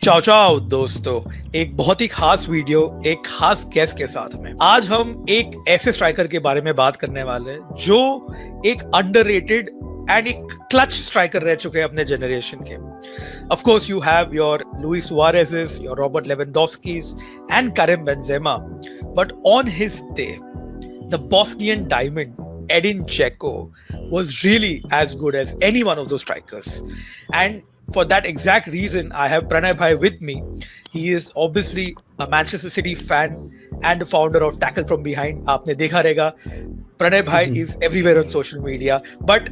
चाओ चाओ दोस्तों, एक बहुत ही खास वीडियो एक खास गेस्ट के साथ में आज हम एक ऐसे स्ट्राइकर के बारे में बात करने वाले हैं जो एक अंडररेटेड एंड एक क्लच स्ट्राइकर रह चुके हैं अपने जनरेशन के. Of course you have your Luis Suarez's, your Robert Lewandowski's and Karim Benzema, but on his day the Bosnian diamond Edin Dzeko was really as good as any one of those strikers. And for that exact reason, I have Pranay Bhai with me. He is obviously a Manchester City fan and the founder of Tackle From Behind. आपने देखा रहेगा, Pranay Bhai is everywhere on social media. But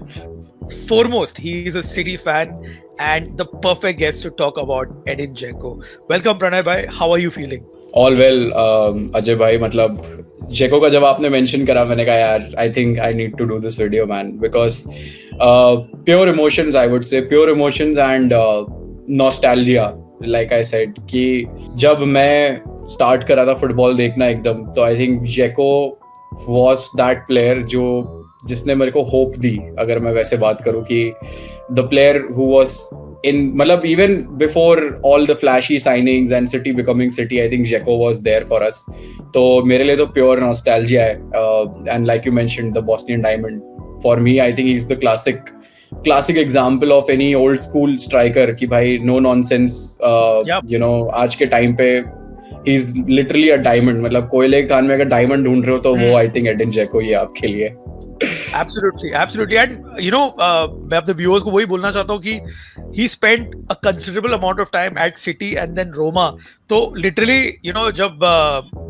foremost, he is a City fan and the perfect guest to talk about Edin Dzeko. Welcome Pranay Bhai. How are you feeling? All well, Ajay भाई. मतलब जेको का जब आपने mention करा, मैंने कहा यार I think I need to do this video, man, because pure emotions, I would say, pure emotions and nostalgia, like I said, कि जब मैं स्टार्ट करा था फुटबॉल देखना एकदम, तो I think जेको was that player जिसने मेरे को होप दी. अगर मैं वैसे बात करूं कि the player who was in, मतलब even before all the flashy signings and City becoming City, I think Dzeko was there for us. तो मेरे लिए तो pure nostalgia है. And like you mentioned, the Bosnian Diamond, for me, I think he's the classic example of any old school striker कि भाई no nonsense, you know, आज के time पे he's literally a diamond. मतलब कोयले के खान में अगर diamond ढूंढ रहे हो तो वो I think Edin Dzeko ही आपके लिए. Absolutely. And you know, मैं अपने viewers को वही बोलना चाहता हूँ कि he spent a considerable amount of time at City and then Roma. तो literally, you know,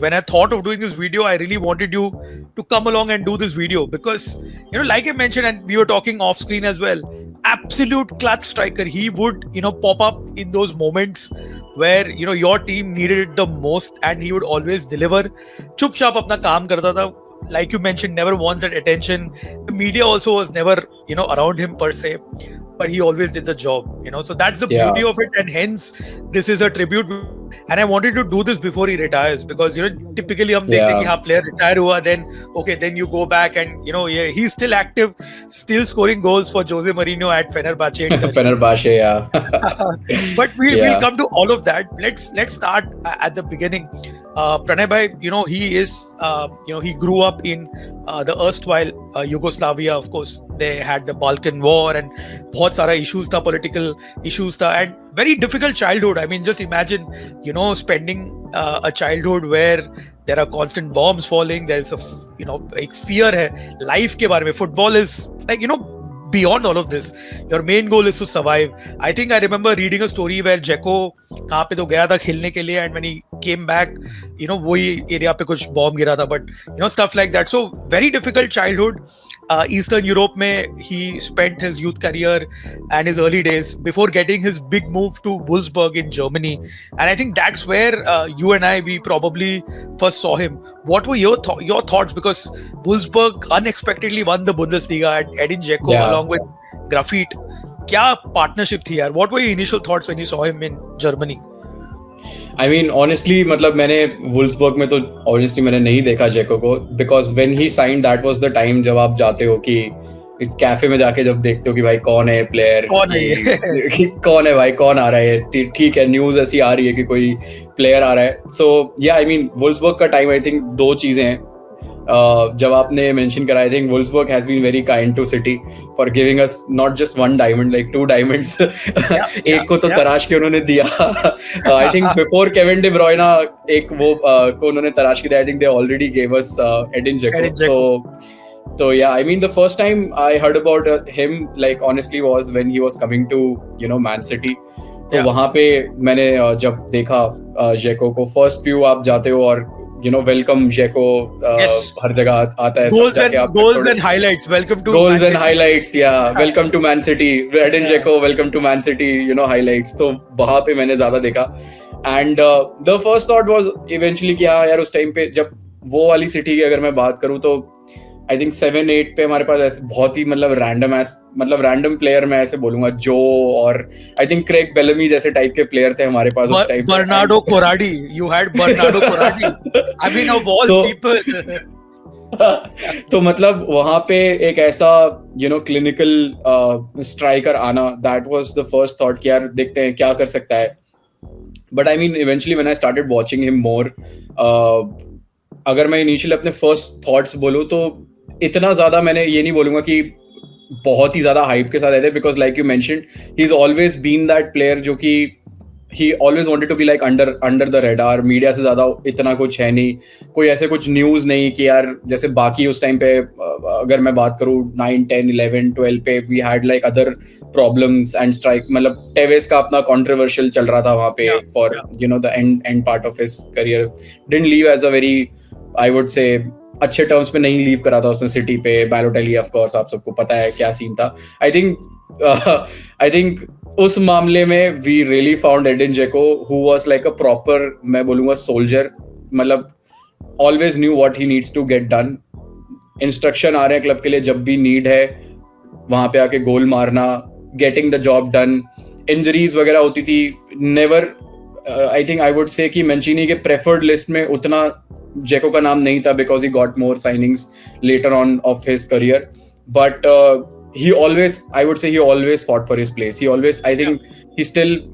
when I thought of doing this video, I really wanted you to come along and do this video because, you know, like I mentioned, and we were talking off screen as well, absolute clutch striker. He would, you know, pop up in those moments where, you know, your team needed it the most and he would always deliver. चुपचाप अपना काम करता था. Like you mentioned, never wants that attention. The media also was never, you know, around him per se, but he always did the job, you know. So that's the beauty of it, and hence this is a tribute. And I wanted to do this before he retires because, you know, typically हम देखते हैं कि हाँ player retire हुआ, then you go back and, you know, he's still active, still scoring goals for Jose Mourinho at Fenerbahce. Fenerbahce, yeah. But we'll come to all of that. Let's start at the beginning. Pranay Bhai, you know, he is, you know, he grew up in the erstwhile Yugoslavia. Of course, they had the Balkan War and बहुत सारा issues था, political issues था, and very difficult childhood. I mean, just imagine, you know, spending a childhood where there are constant bombs falling. There's a, you know, एक fear है life के बारे में. Football is like, you know, beyond all of this, your main goal is to survive. I think I remember reading a story where Dzeko कहाँ पे तो गया था खेलने के लिए, and when he came back, you know, वही area पे कुछ बॉम्ब गिरा था, but you know, stuff like that. So very difficult childhood. Eastern Europe में he spent his youth career and his early days before getting his big move to Wolfsburg in Germany, and I think that's where you and I, we probably first saw him. What were your thoughts, because Wolfsburg unexpectedly won the Bundesliga and Edin Dzeko along with Grafit, क्या partnership थी यार? What were your initial thoughts when you saw him in Germany? I mean, honestly, मतलब मैंने Wolfsburg में तो honestly मैंने नहीं देखा जेको को, because when he signed, that was the time जब आप जाते हो कि कैफे में जाके जब देखते हो कि भाई कौन है प्लेयर, कौन है भाई, कौन आ रहा है, ठीक है, न्यूज ऐसी आ रही है कि कोई प्लेयर आ रहा है. So yeah I mean Wolfsburg का टाइम, आई थिंक दो चीजें हैं. जब आपने मेंशन करा, I think Wolfsburg has been very kind to City for giving us not just one diamond, like 2 diamonds. एक को तो तराश के उन्होंने दिया. I think before Kevin De Bruyne एक वो को उन्होंने तराश के दिया. I think they already gave us Edin Dzeko. So yeah, I mean, the first time I heard about him, like honestly, was when he was coming to, you know, Man City. तो वहाँ पे मैंने जब देखा जेको को, first few आप जाते हो और you know, welcome जेको हर जगह आता है. Goals and highlights. Welcome to goals and highlights. Yeah, welcome to Man City. Edin Dzeko, welcome to Man City. You know, highlights. तो वहाँ पे मैंने ज्यादा देखा. And the first thought was eventually कि हाँ यार, उस टाइम पे जब वो वाली सिटी की अगर मैं बात करूँ तो आई थिंक 7-8 पे हमारे पास ऐसे बहुत ही मतलब रैंडम प्लेयर मैं ऐसे बोलूंगा, जो और आई थिंक क्रेग बेलमी जैसे टाइप के प्लेयर थे हमारे पास उस time. Bernardo Koradi, you had Bernardo Koradi. I mean of all people. तो मतलब वहां पे एक ऐसा यू नो क्लिनिकल स्ट्राइकर आना, that was the first thought कि यार देखते हैं क्या कर सकता है. But I mean, eventually when I started watching him more, uh, अगर मैं इनिशियली अपने फर्स्ट थॉट्स बोलूँ तो इतना ज़्यादा मैंने ये नहीं बोलूँगा कि बहुत ही ज़्यादा हाइप के साथ आए थे, because like you mentioned he is always been that player जो कि he always wanted to be like under the radar. Media से ज्यादा इतना कुछ है नहीं, कोई ऐसे कुछ न्यूज नहीं कि यार जैसे बाकी उस टाइम पे अगर मैं बात करूँ 9, 10, 11, 12 पे we had like other problems and strike, मतलब टेवेस का अपना कंट्रोवर्शियल चल रहा था वहां पे for you know the end part of his career. Didn't leave as a very, I would say अच्छे टर्म्स पे नहीं लीव करा था उसने सिटी पे. बैलोटेली ऑफ कोर्स आप सबको पता है क्या सीन था. आई थिंक उस मामले में we really found Edin Dzeko who was like a proper, मैं बोलूंगा सोल्जर. मतलब always knew what he needs to get done. Instruction आ रहे हैं क्लब के लिए जब भी नीड है वहां पे आके गोल मारना, getting the job done. Injuries वगैरह होती थी, never, I think I would से कि मैंचीनी के प्रेफर्ड लिस्ट में उतना जेको का नाम नहीं था because he got more signings later on off his career. But he always fought for his place. He always, I think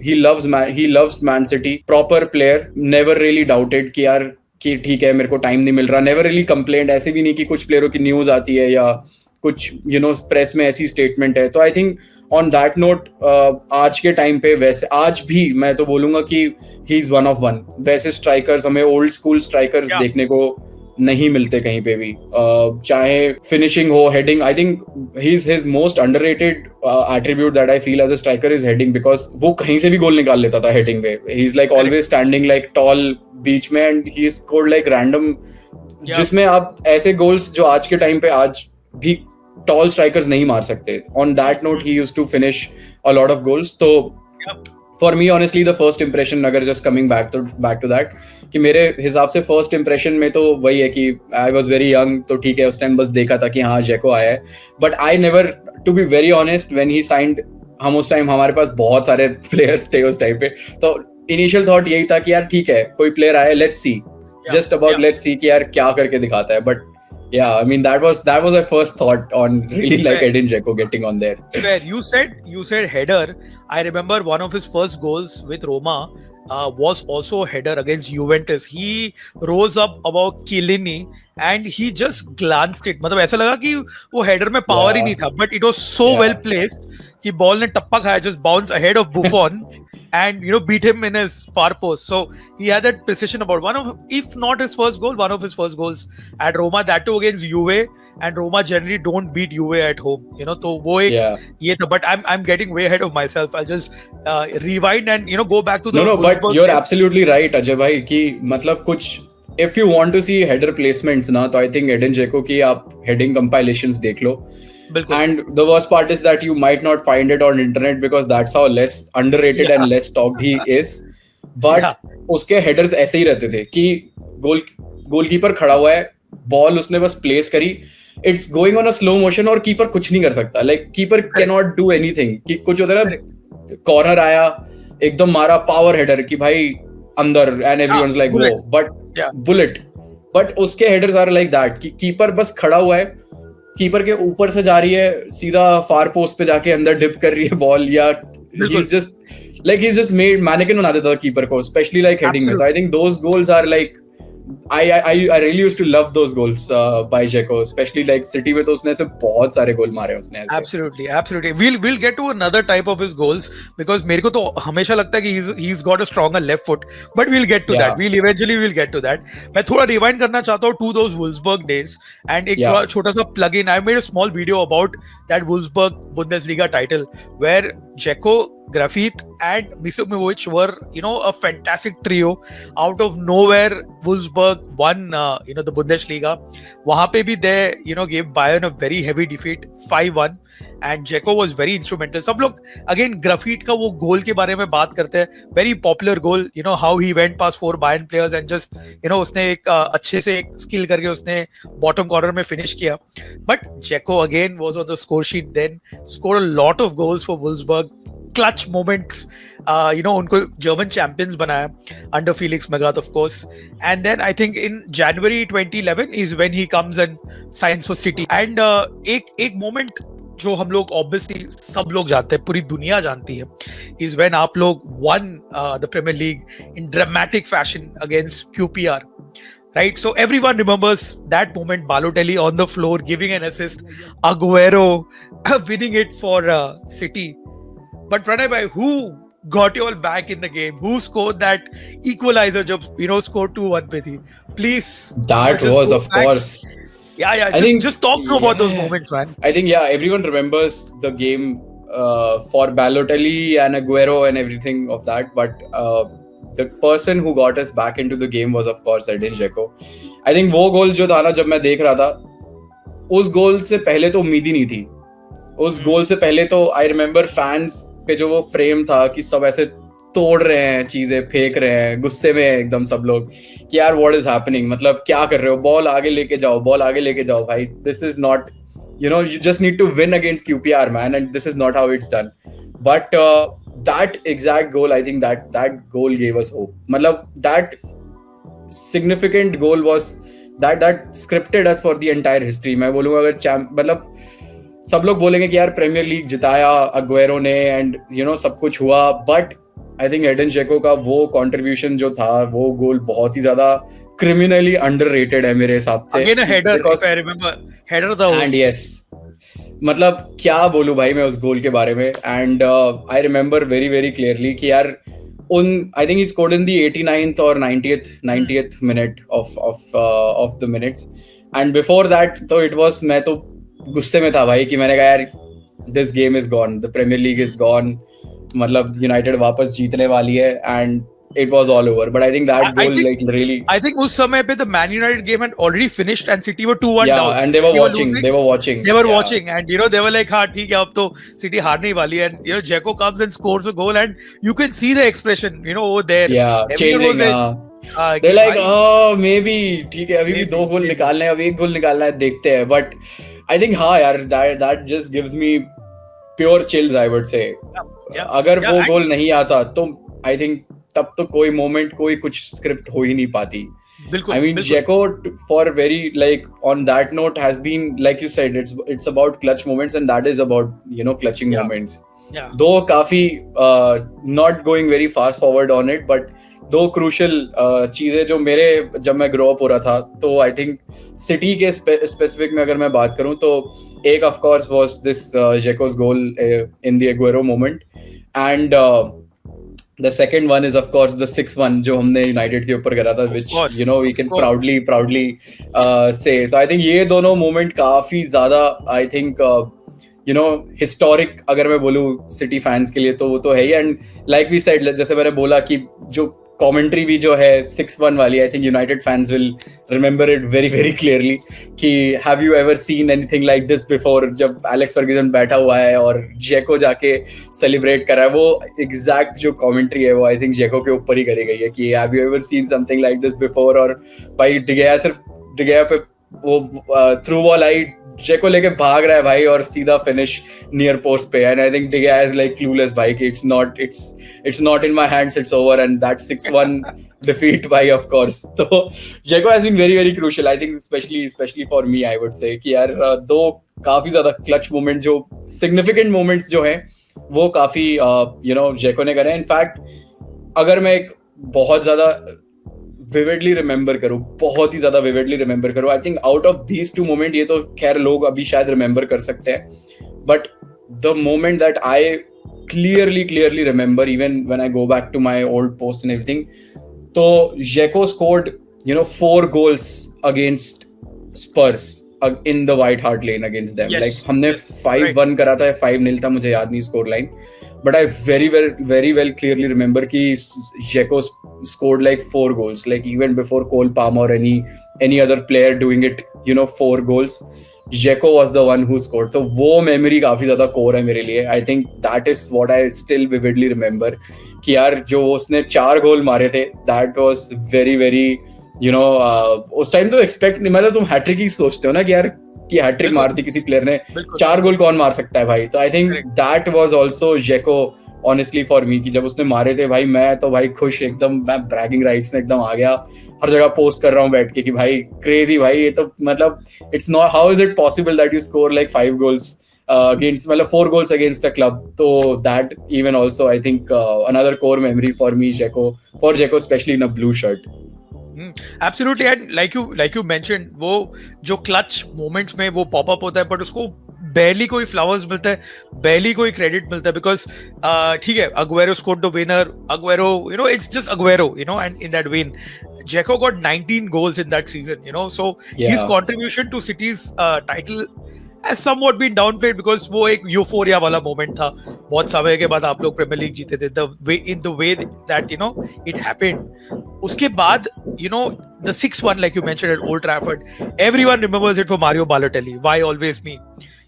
he loves Man City. Proper player, never really doubted कि यार कि ठीक है मेरे को टाइम नहीं मिल रहा. never really complained. ऐसे भी नहीं कि कुछ प्लेयरों की न्यूज आती है या कुछ प्रेस में ऐसी स्टेटमेंट है. तो I think on that note आज के टाइम पे, वैसे आज भी मैं तो बोलूंगा कि he is one of one. वैसे स्ट्राइकर्स, हमें ओल्ड स्कूल स्ट्राइकर्स देखने को नहीं मिलते कहीं पे भी. चाहे फिनिशिंग हो, heading. I think his most underrated attribute that I feel as a striker is heading, because वो कहीं से भी गोल निकाल लेता था हेडिंग पे. He is like always standing like tall बीच में and he scored like random, जिसमें आप ऐसे गोल्स जो आज के टाइम पे आज भी टॉल स्ट्राइकर्स नहीं मार सकते. On that note he used to finish a lot of goals. तो for me honestly the first impression, अगर just coming back to that, कि मेरे हिसाब से फर्स्ट इंप्रेशन में तो वही है कि आई वॉज वेरी यंग, तो ठीक है उस टाइम बस देखा था कि हाँ जेको आया है. But I never, to be very honest, when he signed, हम उस टाइम, हमारे पास बहुत सारे प्लेयर्स थे उस टाइम पे, तो इनिशियल थॉट यही था कि यार ठीक है कोई प्लेयर आया, let's see, just about let's see कि यार क्या करके दिखाता है. But yeah, I mean that was my first thought on really like Edin Dzeko getting on there. Where you said header. I remember one of his first goals with Roma was also a header against Juventus. He rose up above Chiellini and he just glanced it. मतलब ऐसा लगा कि वो header में power ही नहीं था, but it was so well placed कि ball ने टप्पा खाया, just bounce ahead of Buffon and beat him in his far post. So he had that precision about one of, if not his first goal, one of his first goals at Roma, that too against Juve, and Roma generally don't beat Juve at home, तो वो एक ये था. But I'm getting way ahead of myself. I'll just rewind and go back to the no but you're absolutely right Ajay bhai कि मतलब कुछ, if you want to see header placements ना, तो I think Edin Dzeko की आप heading compilations देख लो. And the worst part is that you might not find it on internet because that's how less underrated and less talked he is. But उसके headers ऐसे ही रहते थे कि goalkeeper खड़ा हुआ है, बॉल उसने बस प्लेस करी, it's going on a slow motion और कीपर कुछ नहीं कर सकता. Like keeper can not do anything. कि कुछ होता है ना, कॉर्नर आया एकदम मारा पावर हेडर कि भाई अंदर एंड एवरीवनस लाइक वो, बट बुलेट. बट उसके हेडर्स आर लाइक दैट कि कीपर बस खड़ा हुआ है, कीपर के ऊपर से जा रही है, सीधा फार पोस्ट पे जाके अंदर डिप कर रही है बॉल, या he's just made मैनेकिन बना देता था कीपर को, स्पेशली लाइक हेडिंग में. तो I think those goals are like, I really used to love those goals by Dzeko, especially like City में तो उसने ऐसे बहुत सारे गोल मारे उसने ऐसे. Absolutely. We'll get to another type of his goals because मेरे को तो हमेशा लगता है कि he's got a stronger left foot, but we'll get to that. We'll get to that. मैं थोड़ा rewind करना चाहता हूँ to those Wolfsburg days and एक छोटा सा plug in. I made a small video about that Wolfsburg Bundesliga title where Dzeko, Grafit and Misimovic were, a fantastic trio. Out of nowhere, Wolfsburg won, the Bundesliga. वहाँ पे भी they, gave Bayern a very heavy defeat, 5-1, and Dzeko was very instrumental. सब लोग again Grafit का वो गोल के बारे में बात करते हैं. Very popular goal, how he went past 4 Bayern players and just, उसने एक अच्छे से एक skill करके उसने bottom corner में finish किया. But Dzeko again was on the score sheet then, scored a lot of goals for Wolfsburg. Clutch moments, उनको German champions बनाया under Felix Magath, of course. And then I think in January 2011 is when he comes and signs for City. And एक moment जो हम लोग obviously सब लोग जानते हैं, पूरी दुनिया जानती है, इज व्हेन आप लोग won the Premier League in dramatic fashion against QPR. Right, so everyone remembers that moment. Balotelli on the floor giving an assist, Aguero winning it for City. But Pranay bhai, who got you all back in the game? Who scored that equalizer? Jab scored 2-1 pe thi. Please. That just was go of back. course. Yeah. Just talk through about those moments, man. I think everyone remembers the game for Balotelli and Aguero and everything of that, but the person who got us back into the game was of course Edin Dzeko. I think वो गोल जो था ना, जब मैं देख रहा था, उस गोल से पहले तो उम्मीद ही नहीं थी. उस गोल से पहले तो आई रिमेम्बर फैंस पे जो वो फ्रेम था कि सब ऐसे तोड़ रहे हैं, चीजें फेंक रहे हैं, गुस्से में एकदम सब लोग कि यार व्हाट इज हैपनिंग, मतलब क्या कर रहे हो, बॉल आगे लेके जाओ भाई, this is not, you just need to win against QPR, man, and this is not how it's done. But that exact goal, I think that goal gave us hope. Matlab, that significant goal was that scripted us for the entire history. मैं बोलूँगा अगर मतलब सब लोग बोलेंगे कि यार premiere league जिताया अग्वेरो ने एंड सब कुछ हुआ, बट आई थिंक एडन जेको का वो कंट्रीब्यूशन जो था, वो गोल बहुत ही ज्यादा क्रिमिनली अंडररेटेड है मेरे हिसाब से. Again a header, if I remember, header था वो. And yes, मतलब क्या बोलूं भाई मैं उस गोल के बारे में. And I remember very very clearly कि यार I think he scored in the 89th or 90th minute of the minutes, and before that तो it was, मैं तो गुस्से में था भाई कि मैंने कहा यार this game is gone, the Premier League is gone, मतलब यूनाइटेड वापस जीतने वाली है, and it was all over. But I think that goal really. I think उस समय पे the Man United game had already finished and City were 2-1 down. Yeah, and they were watching. They were watching, and they were like, हाँ ठीक है, अब तो City हारने वाली है. And Dzeko comes and scores a goal, and you can see the expression, over there. Yeah, changing. They're like, oh, maybe ठीक है, अभी भी 2 गोल निकालने हैं, अब 1 गोल निकालना है, देखते हैं. But I think हाँ यार, that just gives me pure chills, I would say. अगर वो गोल नहीं आता तो I think तब तो कोई मोमेंट, कोई कुछ स्क्रिप्ट हो ही नहीं पाती. बिल्कुल. I mean, Dzeko for very, like, on that note has been, like you said, it's about clutch moments, and that is about clutching moments. Yeah. Though काफी not going very fast forward on it, but दो crucial चीजें जो मेरे, जब मैं grow up हो रहा था, तो आई थिंक सिटी के स्पेसिफिक में अगर मैं बात करूं तो एक of course was this Dzeko's goal in the Aguero moment, and the second one is of course the 6-1 जो हमने यूनाइटेड के ऊपर करा था, व्हिच वी कैन प्राउडली से. तो आई थिंक ये दोनों मोमेंट काफी ज्यादा, आई थिंक हिस्टोरिक अगर मैं बोलूं सिटी फैंस के लिए तो वो तो है ही. एंड लाइक वी सेड, जैसे मैंने बोला कि जो कमेंट्री भी जो है 6-1 वाली, I think United fans will remember it very very clearly कि have you ever seen anything like this before. जब एलेक्स फर्ग्यूसन बैठा हुआ है और जेको जाके सेलिब्रेट कर रहा है, वो एग्जैक्ट जो कमेंट्री है वो आई थिंक जेको के ऊपर ही करी गई है कि have you ever seen something like this before. और भाई डिगेया पे वो थ्रू बॉल आई, जेको लेके भाग रहा है भाई और सीधा फिनिश नियर पोस्ट पे, and I think De Gea is like clueless भाई कि it's not in my hands, it's over, and that 6-1 defeat भाई of course. तो जेको has been very very crucial, I think especially for me, I would say कि यार दो काफी ज्यादा क्लच मोमेंट, जो सिग्निफिकेंट मोमेंट्स जो हैं वो काफी जेको ने करे. इनफैक्ट अगर मैं एक बहुत ज्यादा विविडली रिमेंबर करूं, बहुत ही ज्यादा विविडली रिमेंबर करूं, I think out of these 2 moment, ये तो खैर लोग अभी शायद रिमेंबर कर सकते हैं, but the moment that I clearly remember even when I go back to my old post and everything, तो Dzeko scored 4 goals against Spurs in the White Hart Lane against them. Yes. Like हमने 5-1 करा था, 5-0 था, मुझे याद नहीं score line, but I very well clearly remember कि Dzeko scored like 4 goals, like even before Cole Palmer or any other player doing it, 4 goals, Dzeko was the one who scored. तो वो memory काफी ज्यादा core है मेरे लिए. I think that is what I still vividly remember कि यार जो उसने 4 गोल मारे थे, that was very उस टाइम तो एक्सपेक्ट नहीं, मतलब तुम हैट्रिक ही सोचते हो ना कि यार कि हैट्रिक मार दी किसी प्लेयर ने, 4 गोल कौन मार सकता है भाई. तो I think that was also जेको ऑनेस्टली फॉर मी कि जब उसने मारे थे भाई, मैं तो भाई खुश एकदम, मैं ब्रैगिंग राइट्स में एकदम आ गया, हर जगह पोस्ट कर रहा हूँ बैठ के कि भाई क्रेजी भाई, ये तो मतलब it's not, how is it possible that you score like 5 goals against, well, 4 goals against the club. So that even also, I think, another core memory for me, for Dzeko, especially in a blue shirt. Absolutely, and like you mentioned, वो जो clutch moments में वो pop up होता है, but उसको barely कोई flowers मिलता है, barely कोई credit मिलता है, because ठीक है, Aguero scored the winner, Aguero, it's just Aguero, and in that win, Dzeko got 19 goals in that season, so his contribution to City's title has somewhat been downplayed because वो एक euphoria वाला moment था, बहुत समय के बाद आप लोग प्रीमियर लीग जीते थे, the way that it happened. उसके बाद the 6-1 like you mentioned at Old Trafford, everyone remembers it for Mario Balotelli. Why always me?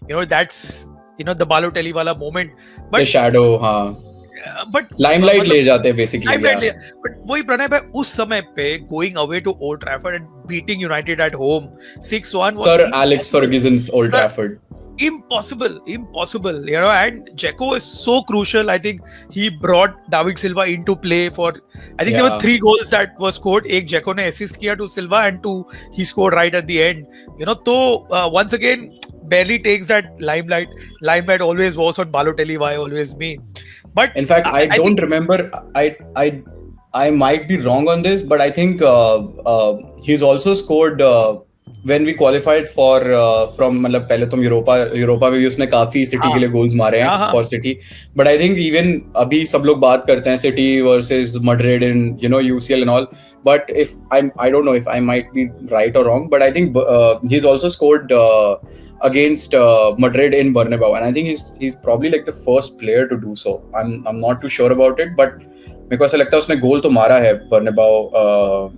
That's the Balotelli वाला moment, but the shadow, हाँ, but limelight ले जाते हैं basically. But वही प्रणय भाई, उस समय पे going away to Old Trafford and beating United at home 6-1 was Sir Alex Ferguson's Old Trafford. Impossible, and Dzeko is so crucial. I think he brought David Silva into play for, I think there were 3 goals that were scored. एक Dzeko ने assist किया to Silva and 2 he scored right at the end. So once again barely takes that limelight. Limelight always was on Balotelli. Why always me? But in fact, I don't remember. I might be wrong on this, but I think he's also scored when we qualified for from मतलब पहले तो Europa में भी उसने काफी city के लिए goals मारे हैं for City. But I think even अभी सब लोग बात करते हैं City versus Madrid in UCL and all. But if I don't know if I might be right or wrong, but I think he's also scored against Madrid in Bernabeu, and I think he's probably like the first player to do so. I'm not too sure about it, but मेरे को ऐसा लगता है उसने गोल तो मारा है Bernabeu,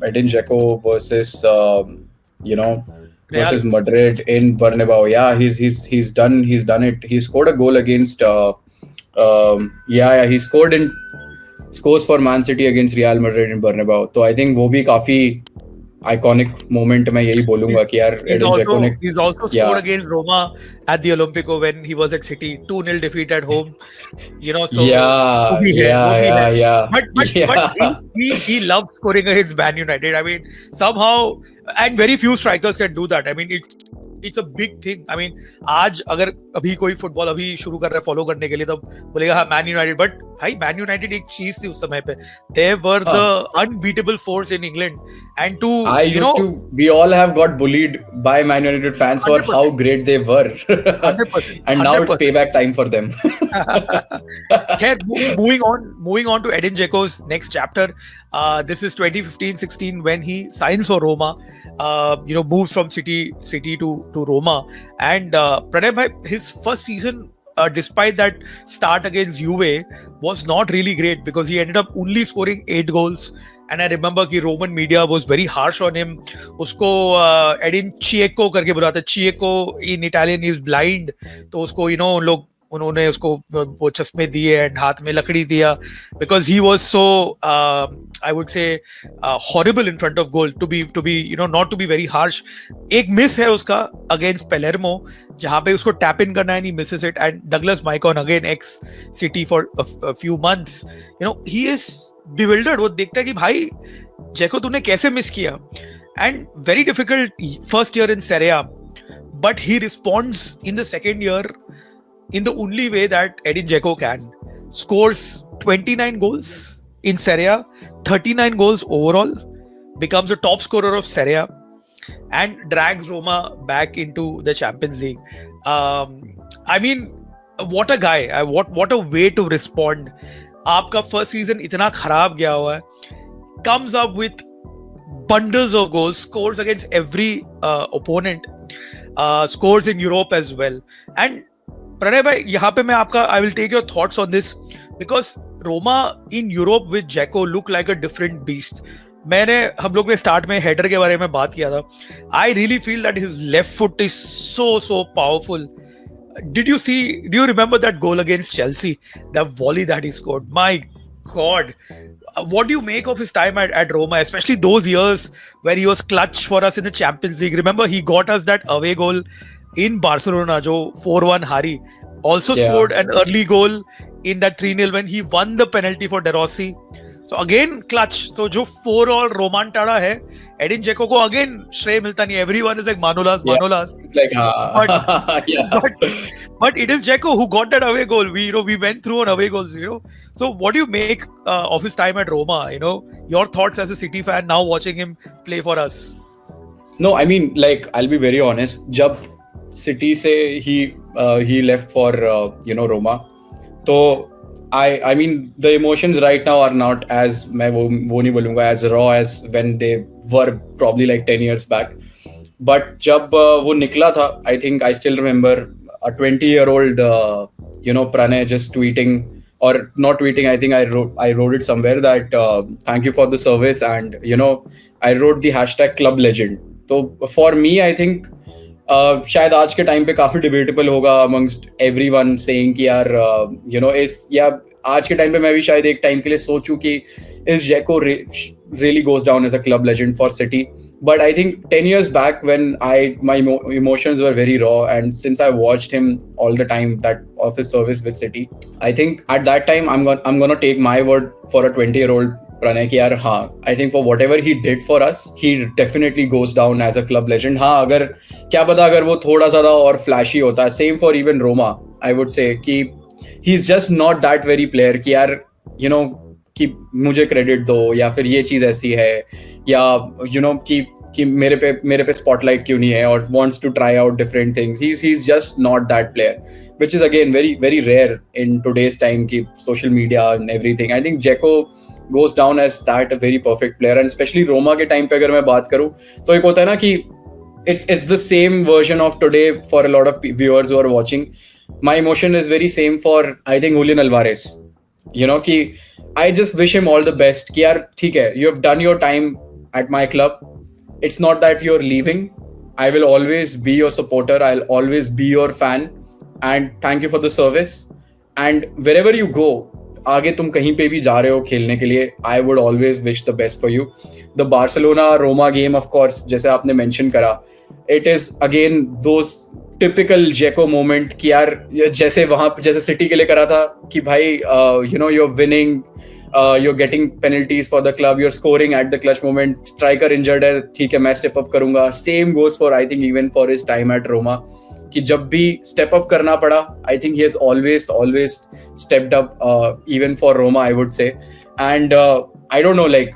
Edin Dzeko versus versus Madrid in Bernabeu. Yeah, he's done it. He scored a goal against he scores for Man City against Real Madrid in Bernabeu. So I think वो भी काफी iconic moment मैं यही बोलूंगा कि यार Edin Dzeko ने he's also scored against Roma at the Olympico when he was at City, 2-0 defeat at home, so but he loves scoring against Man United. I mean, somehow, and very few strikers can do that. I mean, it's a big thing. I mean, आज अगर अभी कोई football अभी शुरू कर रहा है follow करने के लिए तो बोलेगा हाँ मैन यूनाइटेड, बट भाई मैन यूनाइटेड एक चीज थी उस समय पे. They were the unbeatable force in England, and we all have got bullied by Man United fans 100%. For how great they were. 100%. And now 100%. It's payback time for them. Moving on to Edin Dzeko's next chapter. This is 2015-16 when he signs for Roma. Moves from City to Roma, and Pranay, his first season, despite that start against Juve, was not really great because he ended up only scoring 8 goals. And I remember कि Roman media was very harsh on him. उसको Edin Dzeko करके बुलाते. Dzeko in Italian is blind. तो उसको उन्होंने उसको वो चश्मे दिए and हाथ में लकड़ी दिया because he was so I would say horrible in front of goal, to be not to be very harsh. एक miss है उसका against Palermo जहाँ पे उसको tap in करना है and he misses it, and Douglas Maicon, again ex City for a few months, he is bewildered. वो देखता है कि भाई जेको तूने कैसे मिस किया, and very difficult first year in Serie A, but he responds in the second year in the only way that Edin Dzeko can. Scores 29 goals in Serie A, 39 goals overall, becomes the top scorer of Serie A, and drags Roma back into the Champions League. I mean, what a guy! What a way to respond. आपका first season इतना खराब गया हुआ है, comes up with bundles of goals, scores against every opponent, scores in Europe as well. And Pranay bhai, यहाँ पे मैं आपका I will take your thoughts on this because Roma in Europe with Dzeko look like a different beast. हम लोग ने start में header के बारे में बात किया था. I really feel that his left foot is so powerful. Do you remember that goal against Chelsea? The volley that he scored. My God. What do you make of his time at Roma, especially those years where he was clutch for us in the Champions League? Remember, he got us that away goal in Barcelona, jo 4-1 हारी. Also scored an early goal in that 3-0 when he won the penalty for De Rossi. So again clutch. So जो 4-all Romantada है, Edin Dzeko को again श्रेय मिलता नहीं. Everyone is like Manolas. It's like But it is Dzeko who got that away goal. We went through on away goals. So what do you make of his time at Roma? Your thoughts as a City fan now watching him play for us. No, I mean, like, I'll be very honest. जब City से he left for Roma, तो I mean the emotions right now are not as मैं वो नहीं बोलूँगा as raw as when they were probably like 10 years back. But जब वो निकला था, I think I still remember a 20-year-old Pranay just tweeting, or not tweeting, I think I wrote it somewhere that thank you for the service, and I wrote the hashtag club legend. तो for me I think शायद आज के time पे काफी debatable होगा amongst everyone saying कि यार आज के टाइम पे मैं भी शायद एक टाइम के लिए सोचूं कि is Dzeko really goes down as a club legend for City. But I think 10 years back when my emotions were very raw, and since I watched him all the time that of his service with City, I think at that time I'm gonna take my word for a 20-year-old Pranay कि यार हाँ, I think for whatever he did for us, he definitely goes down as a club legend. हाँ, अगर क्या पता अगर वो थोड़ा ज़्यादा और flashy होता है, same for even Roma, I would say कि he's just not that very player कि यार कि मुझे क्रेडिट दो या फिर ये चीज ऐसी है या कि मेरे पे स्पॉटलाइट क्यों नहीं है, और wants to try out different things. He's just not that player, which is again very very rare in today's time ki social media and everything. I think Dzeko goes down as that a very perfect player, and especially Roma के time पे अगर मैं बात करूं तो एक होता है ना कि it's the same version of today for a lot of viewers who are watching. My emotion is very same for I think Julian Alvarez. कि I just wish him all the best कि यार ठीक है, you have done your time at my club. It's not that you're leaving. I will always be your supporter. I'll always be your fan. And thank you for the service. And wherever you go, आगे तुम कहीं पे भी जा रहे हो खेलने के लिए, I would always wish the best for you. The Barcelona-Roma game, of course, जैसे आपने mention करा, it is again those typical Dzeko moment कि यार जैसे सिटी के लिए करा था कि भाई you're winning, you're getting penalties for the club, you're scoring at the clutch moment, striker injured है, ठीक है मैं step up करूंगा. Same goes for I think even for his time at Roma कि जब भी step up करना पड़ा, I think he has always stepped up even for Roma, I would say. And I don't know, like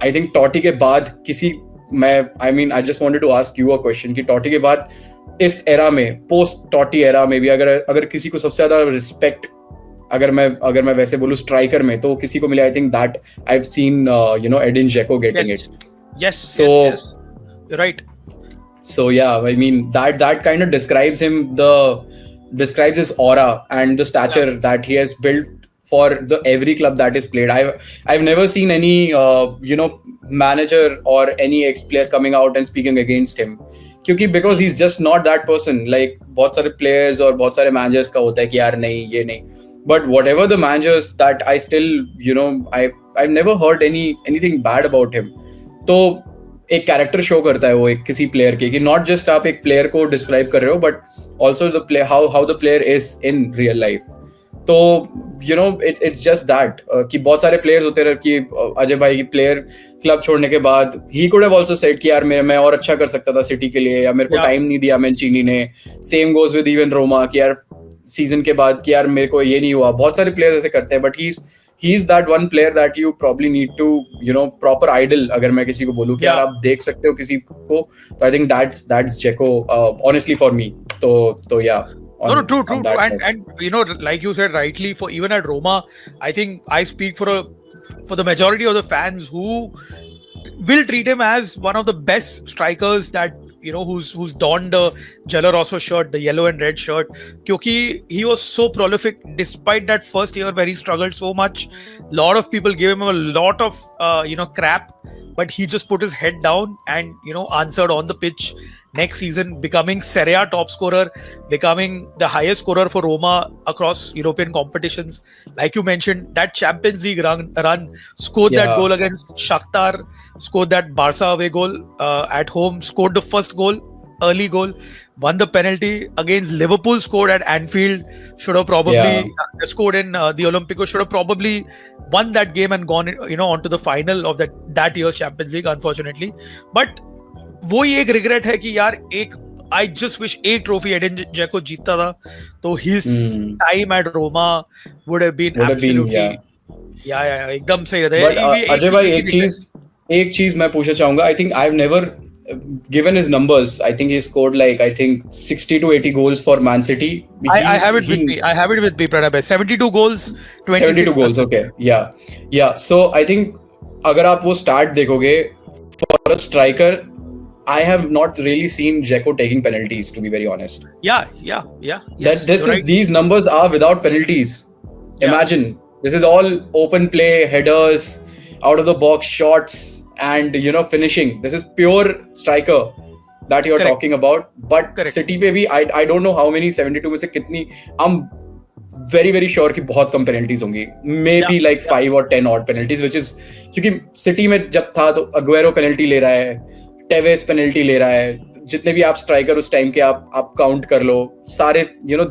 I think Totti के बाद I just wanted to ask you a question कि Totti के बाद इस era में, post टॉटी era में भी अगर किसी को सबसे ज्यादा रिस्पेक्ट अगर मैं वैसे बोलूं स्ट्राइकर में, तो किसी को मिले, I think that I have seen Edin Dzeko getting it. Yes, you're right. So yeah, I mean that kind of describes his aura and the stature that he has built for every club that is played. I've never seen any manager or any ex-player coming out and speaking against him. क्योंकि because he's just not that person. Like बहुत सारे players और बहुत सारे managers का होता है कि यार नहीं ये नहीं. But whatever the managers that I still I've never heard anything bad about him. तो एक character show करता है वो एक किसी player के कि not just आप एक player को describe कर रहे हो, but also how the player is in real life. तो it's just that कि बहुत सारे players होते रहे कि अजय भाई की player club छोड़ने के बाद he could have also said कि यार मैं और अच्छा कर सकता था सिटी के लिए, या मेरे को टाइम नहीं दिया मैंचीनी ने. Same goes with even Roma कि यार सीजन के बाद कि यार मेरे को ये नहीं हुआ. बहुत सारे players ऐसे करते हैं, but he's that one player that you probably need to proper idol अगर मैं किसी को बोलूं कि यार आप देख सकते हो किसी को, तो I think that's Dzeko honestly for me. तो yeah. True. And like you said rightly, for even at Roma, I think I speak for the majority of the fans who will treat him as one of the best strikers that who's donned the Giallorosso shirt, the yellow and red shirt, because he was so prolific despite that first year where he struggled so much. A lot of people gave him a lot of crap, but he just put his head down and answered on the pitch. Next season, becoming Serie A top scorer, becoming the highest scorer for Roma across European competitions. Like you mentioned, that Champions League run, scored that goal against Shakhtar, scored that Barca away goal at home, scored the first goal early goal, won the penalty against Liverpool, scored at Anfield, should have probably scored in the Olympico, should have probably won that game and gone, onto the final of that year's Champions League, unfortunately. But वो ही एक regret है कि यार I just wish एक trophy Edin Dzeko जीतता था, तो his time at Roma would have been absolutely yeah, एकदम सही रहता है. But अजय भाई एक चीज मैं पूछना चाहूंगा. I think I've never given his numbers. I think he scored 60 to 80 goals for Man City. I have it with me. I have it with me, Pranab. 72 goals, 26 goals. Okay, yeah. So I think अगर आप वो stat देखोगे, for a striker, I have not really seen Dzeko taking penalties, to be very honest. Yeah. Yes, these numbers are without penalties. Imagine, this is all open play, headers, out of the box shots, and finishing. This is pure striker that you're talking about. But City पे भी I don't know how many 72 में से कितनी. I'm very very sure कि बहुत कम penalties होंगी. Maybe 5 or 10 odd penalties, which is क्योंकि City में जब था तो Aguero penalty ले रहा है, Tevez penalty ले रहा है, जितने भी आप striker उस time के आप count कर लो, सारे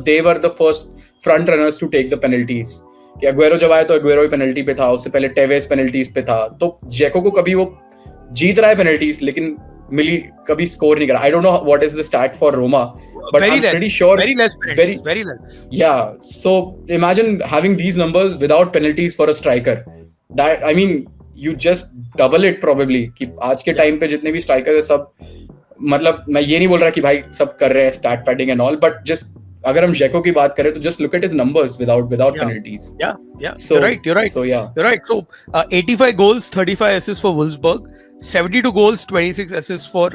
they were the first front runners to take the penalties. कि अग्वेरो जब आया तो अग्वेरो ही पेनल्टी पे था, उससे पहले टेवेस पेनल्टीज पे था. तो जेको को कभी वो जीत रहा है पेनल्टीज, लेकिन मिली कभी स्कोर नहीं करा. I don't know what is the stat for Roma, but I am pretty sure very less. Yeah, so imagine having these numbers without penalties for a striker. That I mean, you just double it probably. कि आज के time पे जितने भी striker है सब, मतलब मैं ये नहीं बोल रहा कि भाई सब कर रहे हैं stat padding and all, but just अगर हम जेको की बात करें तो just look at his numbers without penalties. Yeah. So, you're right. So you're right. So 85 goals, 35 assists for Wolfsburg, 72 goals, 26 assists for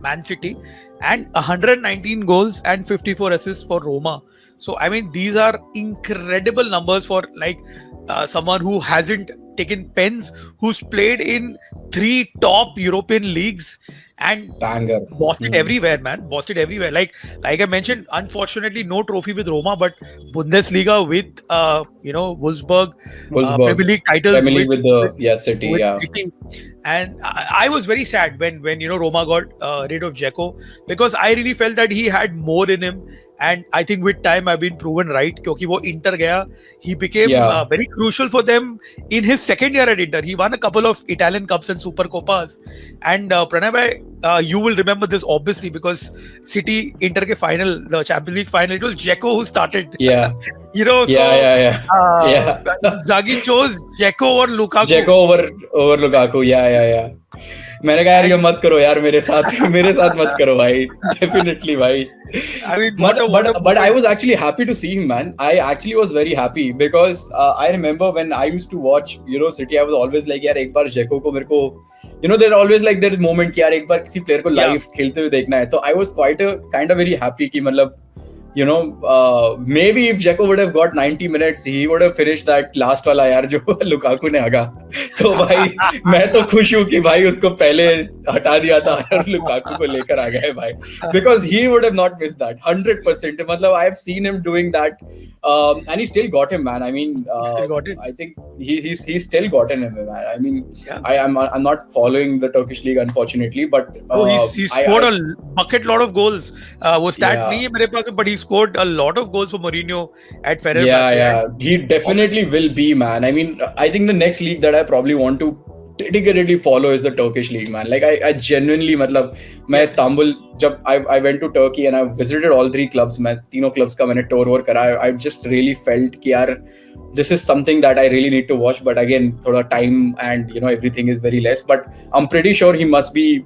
Man City, and 119 goals and 54 assists for Roma. So I mean, these are incredible numbers for someone who hasn't taken pens, who's played in 3 top European leagues and banger. Bossed it everywhere, man. Bossed it everywhere. Like I mentioned, unfortunately, no trophy with Roma, but Bundesliga with Wolfsburg. Premier League titles. Premier League with City. City. And I was very sad when Roma got rid of Dzeko, because I really felt that he had more in him. And I think with time I've been proven right, क्योंकि वो Inter गया, he became very crucial for them in his second year at Inter. He won a couple of Italian Cups and Super Copas. And Pranay, you will remember this obviously, because City Inter के final, the Champions League final, it was Dzeko who started. Yeah. Zaghi chose Dzeko over Lukaku. Dzeko over Lukaku. Yeah. मैंने कहा यार ये मत करो यार, मेरे साथ मत करो भाई. Definitely भाई. I mean, but I was actually happy to see him, man. I actually was very happy because I remember when I used to watch City, I was always like यार एक बार जेको को मेरे को they're always like there is moment कि यार एक बार किसी प्लेयर को live खेलते हुए देखना है. तो I was quite a kind of very happy कि मतलब maybe if Dzeko would have got 90 minutes, he would have finished that last वाला यार जो लुकाकू ने आगा. तो भाई मैं तो खुश हूँ कि भाई उसको पहले हटा दिया था और लुकाकू को लेकर आ गए भाई, because he would have not missed that 100%. मतलब I have seen him doing that, and he still got him, man. I mean, still got it. I think he's still gotten him, man. I mean, I'm not following the Turkish league unfortunately, but he scored a bucket lot of goals. वो stat नहीं है मेरे पास, but he scored a lot of goals for Mourinho at Fenerbahce. Yeah. He definitely will be, man. I mean, I think the next league that I probably want to dedicatedly follow is the Turkish league, man. Like I genuinely, मतलब मैं Istanbul जब I went to Turkey and I visited all 3 clubs. मैं तीनों clubs का मैंने tour करा. I just really felt कि यार this is something that I really need to watch. But again, थोड़ा time and everything is very less. But I'm pretty sure he must be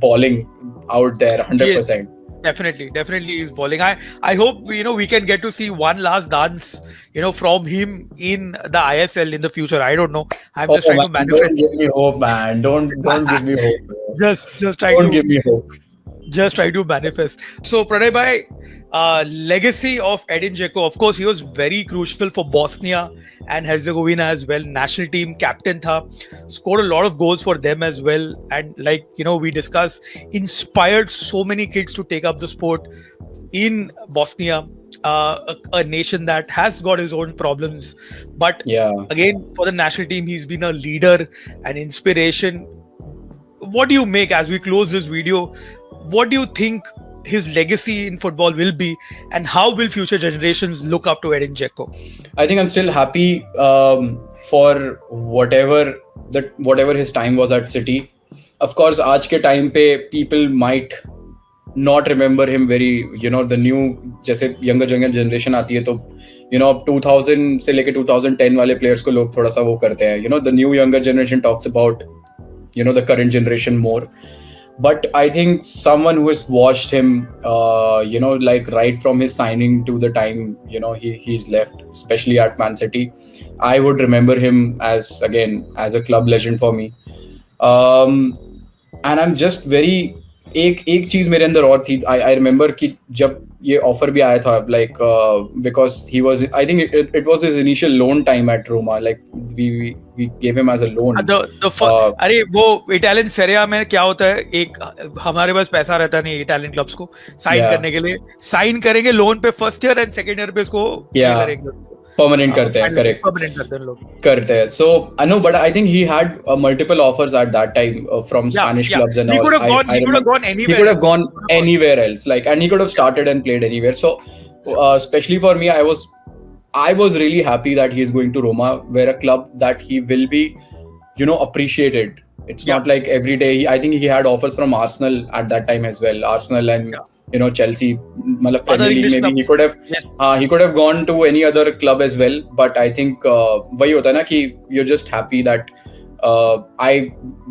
balling out there 100%. Definitely he's balling. I hope we can get to see one last dance from him in the ISL in the future. I don't know. I'm just trying to manifest. Don't give me hope, man. Don't give me hope. Just try don't give me hope. Just try to manifest. So Pranay bhai, legacy of Edin Dzeko, of course he was very crucial for Bosnia and Herzegovina as well. National team captain tha, scored a lot of goals for them as well, and we discussed, inspired so many kids to take up the sport in Bosnia, a nation that has got his own problems, but again for the national team he's been a leader, an inspiration. What do you make, as we close this video, what do you think his legacy in football will be, and how will future generations look up to Edin Dzeko? I think I'm still happy for whatever his time was at City. Of course, आज के time पे people might not remember him very, the new, जैसे younger generation आती है तो 2000 से लेके 2010 वाले players को लोग थोड़ा सा वो करते हैं, the new younger generation talks about the current generation more. But I think someone who has watched him, like right from his signing to the time, he's left, especially at Man City, I would remember him as a club legend for me. And I'm just very, एक चीज मेरे अंदर और थी. I remember कि जब ये offer भी आया था, like because he was, I think it was his initial loan time at Roma, like we gave him as a loan. अरे वो इटालियन सेरिया में क्या होता है, एक हमारे पास पैसा रहता नहीं इटालियन क्लब्स को साइन करने के लिए, साइन करेंगे लोन पे first year and second year पे इसको करेंगे, permanent करते हैं, correct, permanent करते हैं लोग, करते हैं. So I know, but I think he had multiple offers at that time from Spanish clubs and all. He could have gone anywhere. He could have gone anywhere else, like, and he could have started and played anywhere. So especially for me, I was really happy that he is going to Roma, where a club that he will be, appreciated. It's not like every day. I think he had offers from Arsenal at that time as well. Arsenal and Chelsea, Premier League, maybe he could have gone to any other club as well. But I think वही होता है ना कि you're just happy that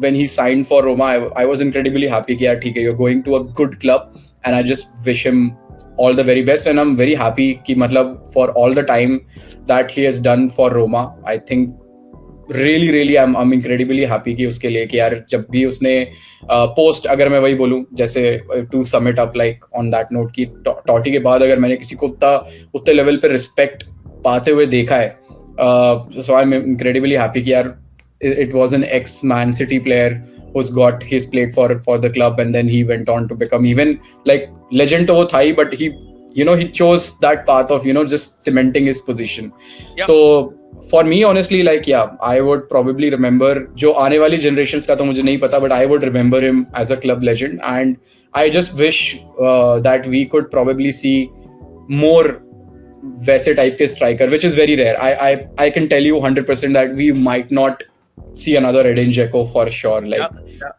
when he signed for Roma, I was incredibly happy कि यार ठीक है, you're going to a good club, and I just wish him all the very best. And I'm very happy कि for all the time that he has done for Roma, I think really I'm incredibly happy कि उसके लिए कि यार जब भी उसने post, अगर मैं वही बोलूं, जैसे to sum it up like on that note कि टॉटी के बाद अगर मैंने किसी को उतने लेवल पे रिस्पेक्ट पाते हुए देखा है, so I'm incredibly happy कि यार it was an ex Man City player he's played for the club, and then he went on to become even like legend तो वो था ही, but he chose that path of just cementing his position. So for me, honestly, like I would probably remember, जो आने वाली generations का तो मुझे नहीं पता, but I would remember him as a club legend, and I just wish that we could probably see more वैसे type के striker, which is very rare. I can tell you 100% that we might not see another Edin Dzeko for sure. Like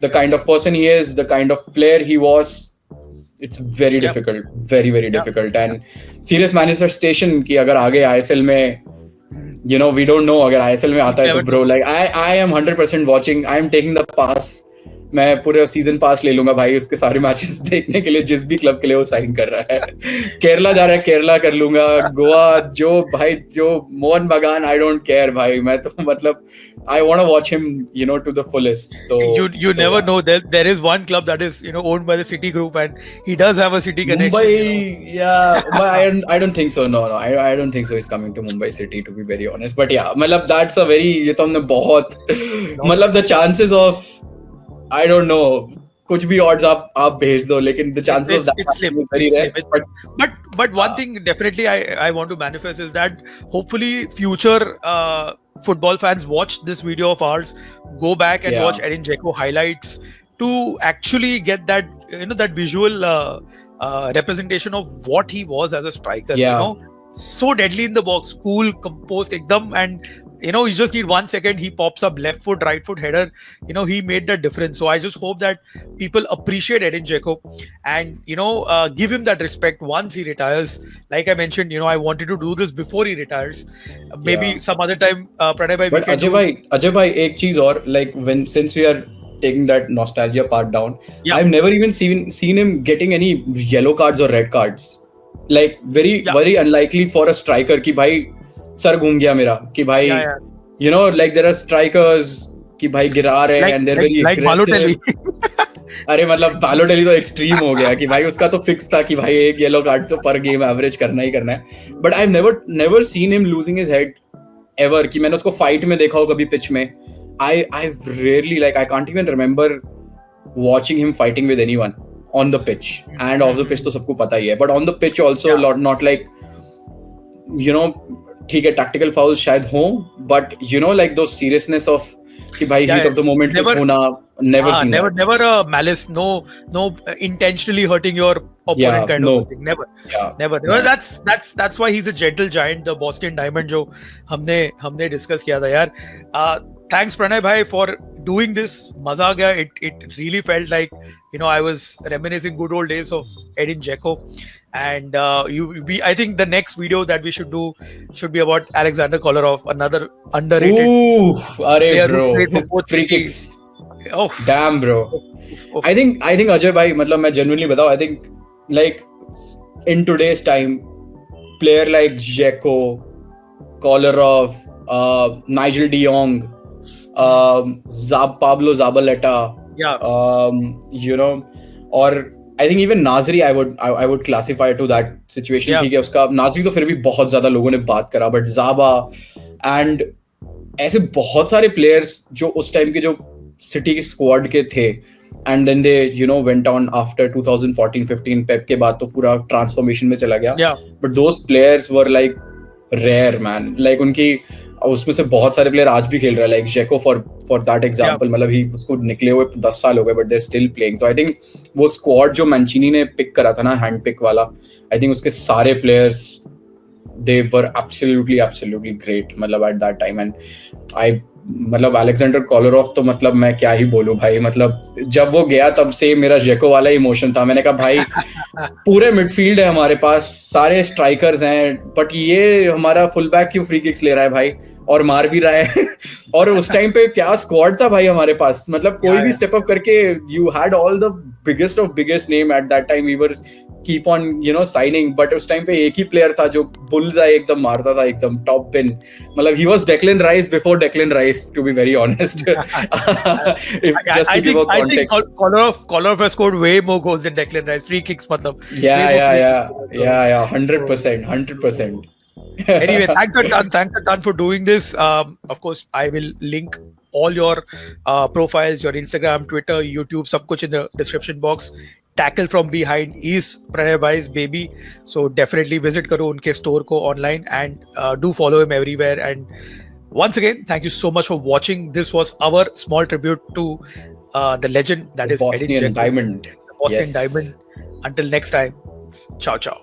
the kind of person he is, the kind of player he was, it's very difficult, very difficult, and serious manifestation कि अगर आगे ISL में, we don't know, अगर ISL में आता है तो bro, like I am 100% watching. I am taking the pass. मैं पूरे सीजन पास ले लूंगा भाई उसके सारे मैचेस देखने के लिए, जिस भी क्लब के लिए वो साइन कर रहा है. केरला जा रहा है, केरला कर लूंगा. गोवा जो मोहन बागान, I don't care भाई. मैं तो I want to watch him to the fullest. So you never know. There is one club that is owned by the City Group, and he does have a City connection. Mumbai, yeah, but I don't think so. No, I don't think so. He's coming to Mumbai City, to be very honest. But yeah, that's a very, ये तो हमने बहुत the chances of, I don't know, कुछ भी odds आप भेज दो, लेकिन the chances of that is very rare. But one thing definitely I want to manifest is that hopefully future football fans watch this video of ours, go back and watch Edin Dzeko highlights to actually get that that visual representation of what he was as a striker. So deadly in the box, cool, composed, ekdam, and you just need 1 second, he pops up, left foot, right foot header. He made that difference. So I just hope that people appreciate Edin Dzeko and give him that respect once he retires. Like I mentioned, I wanted to do this before he retires. Maybe some other time, Pranay bhai. But Ajay bhai, ek cheez aur, like since we are taking that nostalgia part down, I've never even seen him getting any yellow cards or red cards. Like very unlikely for a striker कि भाई sir घूम गया मेरा, कि भाई like there are strikers कि भाई गिरा रहे हैं, and they're very aggressive. अरे बालोटेली तो एक्सट्रीम हो गया कि भाई उसका तो फिक्स था कि भाई एक येलो कार्ड तो पर गेम एवरेज करना ही करना है. But I never seen him losing his head ever, कि मैंने उसको फाइट में देखा हो कभी पिच में. I rarely, like I can't even remember watching him fighting with anyone on the pitch, and off the pitch तो सबको पता ही है, but on the pitch also not like ठीक है tactical fouls शायद हो, but like those seriousness of कि भाई Yeah, heat of the moment कुछ never- होना, never seen that. never malice, no intentionally hurting your opponent Yeah, kind no. of a thing. Never. Yeah. That's why he's a gentle giant, the Boston Diamond जो हमने discuss किया था यार. Thanks Pranay bhai for doing this. मजा आ गया. It really felt like, you know, I was reminiscing good old days of Edin Dzeko. And I think the next video that we should do should be about Alexander Kolarov, another underrated Ooh, अरे player who bro, played for his both free cities. kicks. Oh, Damn bro. I think Ajay bhai, मतलब मैं genuinely बताऊं, I think like in today's time, player like Dzeko, Kolarov, Nigel de Jong, Pablo Zabaleta, you know, or I think even Nasri I would classify to that situation. Yeah. ठीक है, उसका नाजरी तो फिर भी बहुत ज्यादा लोगों ने बात करा, but Zaba and ऐसे बहुत सारे players जो उस टाइम के जो सिटी के स्क्वाड के थे, and then they you know went on after 2014-15 पेप के बाद तो पूरा ट्रांसफॉर्मेशन में चला गया. Yeah. But those players were like rare man, like उनकी उसमें से बहुत सारे प्लेयर आज भी खेल रहे हैं, लाइक जेको फॉर दैट एग्जांपल, मतलब ही उसको निकले हुए 10 साल हो गए, but they are still playing. तो आई थिंक वो स्क्वाड जो मैंचिनी ने पिक करा था ना, हैंड पिक वाला, आई थिंक उसके सारे players they were absolutely great, मतलब at that time. And I मतलब अलेक्जेंडर कोलारोव तो मतलब मैं क्या ही बोलूं भाई, मतलब जब वो गया तब से मेरा जेको वाला इमोशन था. मैंने कहा भाई पूरे मिडफील्ड है हमारे पास, सारे स्ट्राइकर्स हैं, बट ये हमारा फुल बैक क्यों फ्री किक्स ले रहा है भाई, और मार भी रहा है. और उस टाइम पे क्या स्क्वाड था भाई हमारे पास, मतलब कोई भी स्टेप अप करके you had all the biggest of biggest name at that time. We were keep on you know signing, but उस टाइम पे एक ही प्लेयर था जो बुल्सआई एकदम मारता था, एकदम टॉप पिन. मतलब he was Declan Rice before Declan Rice, to be very honest. I think Kolarov has scored way more goals than Declan Rice. Free kicks, मतलब. Yeah, 100%. Anyway, thanks a ton for doing this. Of course, I will link all your profiles, your Instagram, Twitter, YouTube, सब कुछ in the description box. Tackle from behind is Pranay bhai's baby, so definitely visit karo unke store ko online, and do follow him everywhere. And once again, thank you so much for watching. This was our small tribute to the legend that is Edin Dzeko, Bosnian Diamond. the Bosnian Diamond. Until next time, ciao.